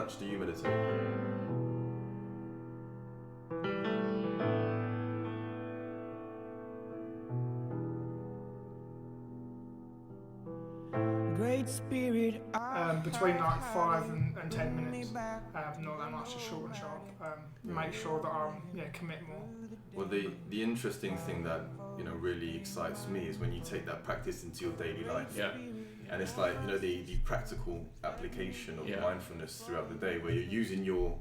much do you meditate? Great Spirit, Between like 5 and 10 minutes, not that much, just short and sharp. Make sure that I commit more. Well, the interesting thing that really excites me is when you take that practice into your daily life. Yeah. And it's like the practical application of mindfulness throughout the day, where you're using your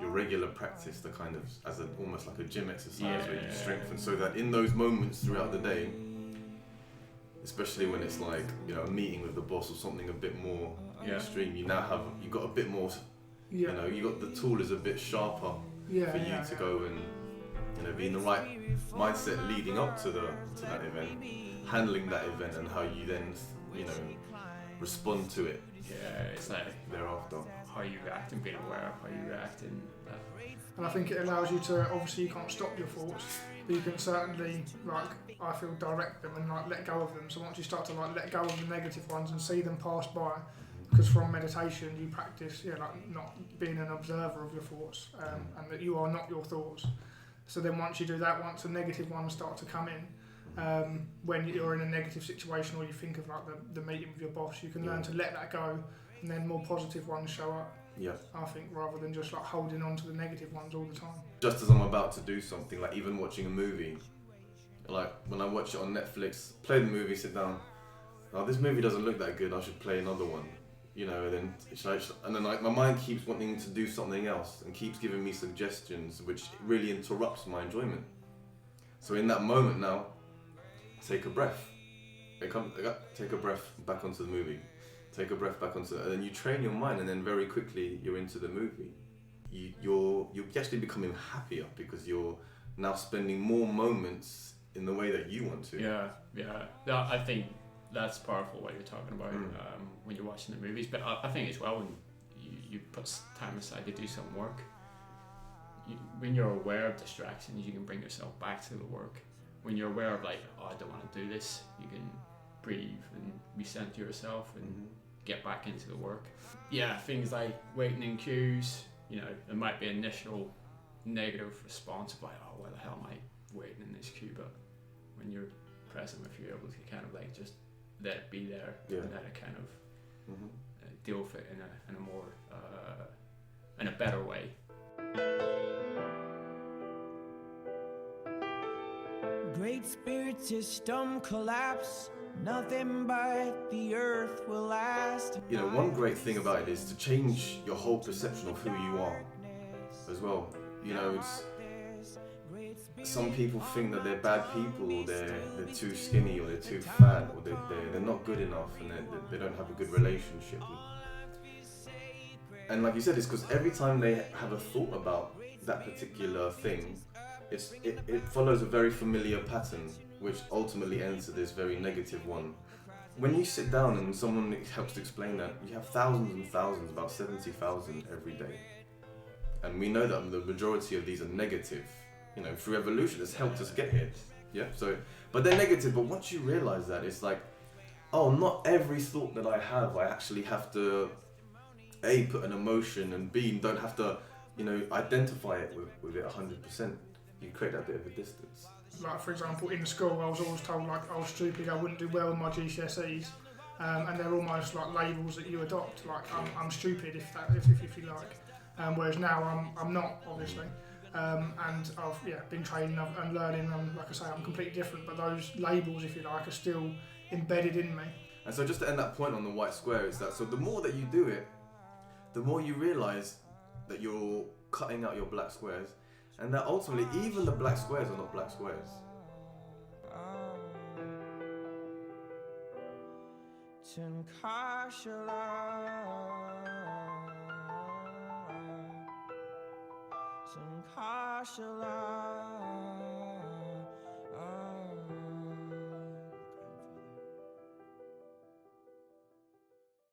regular practice to kind of as almost like a gym exercise where you strengthen, so that in those moments throughout the day, especially when it's like a meeting with the boss or something a bit more extreme, you got a bit more. You got the tool is a bit sharper for you to go and be in the right mindset leading up to that event, handling that event, and how you then respond to it. Yeah, it's like thereafter. How you react and being aware of how you react in that. And I think it allows you to, obviously you can't stop your thoughts, but you can certainly, I feel, direct them and let go of them. So once you start to let go of the negative ones and see them pass by, because from meditation you practice not being an observer of your thoughts, and that you are not your thoughts. So then once you do that, once the negative ones start to come in, when you're in a negative situation or you think of the meeting with your boss, you can learn to let that go, and then more positive ones show up. Yeah. I think, rather than just holding on to the negative ones all the time. Just as I'm about to do something, like even watching a movie, like when I watch it on Netflix, play the movie, sit down. Oh, this movie doesn't look that good, I should play another one. And then my mind keeps wanting to do something else and keeps giving me suggestions, which really interrupts my enjoyment. So in that moment now, take a breath. Take a breath back onto the movie. Take a breath back onto, and then you train your mind, and then very quickly you're into the movie. You're actually becoming happier because you're now spending more moments in the way that you want to. Yeah. I think that's powerful what you're talking about when you're watching the movies. But I think as well when you put time aside to do some work, when you're aware of distractions, you can bring yourself back to the work. When you're aware of I don't want to do this, you can breathe and recenter yourself and get back into the work. Yeah, things like waiting in queues, there might be initial negative response of why the hell am I waiting in this queue? But when you're present with, you're able to kind of just let it be there and let it kind of deal with it in a more in a better way. Great Spirit system collapse. Nothing but the earth will last. One great thing about it is to change your whole perception of who you are as well. Some people think that they're bad people, or they're too skinny, or they're too fat, or they're not good enough, and they don't have a good relationship. And like you said, it's because every time they have a thought about that particular thing, it follows a very familiar pattern, which ultimately ends to this very negative one. When you sit down and someone helps to explain that, you have thousands and thousands, about 70,000 every day. And we know that the majority of these are negative. Through evolution, it's helped us get here. Yeah. So, but they're negative. But once you realize that, it's not every thought that I have, I actually have to A, put an emotion, and B, don't have to, identify it with it 100%. You create that bit of a distance. For example, in school, I was always told I was stupid, I wouldn't do well in my GCSEs, and they're almost labels that you adopt. I'm stupid, if you like. Whereas now I'm not, obviously. And I've been training and learning, and like I say, I'm completely different, but those labels, if you like, are still embedded in me. And so just to end that point on the white square is that, so the more that you do it, the more you realise that you're cutting out your black squares, and that ultimately even the black squares are not black squares. Some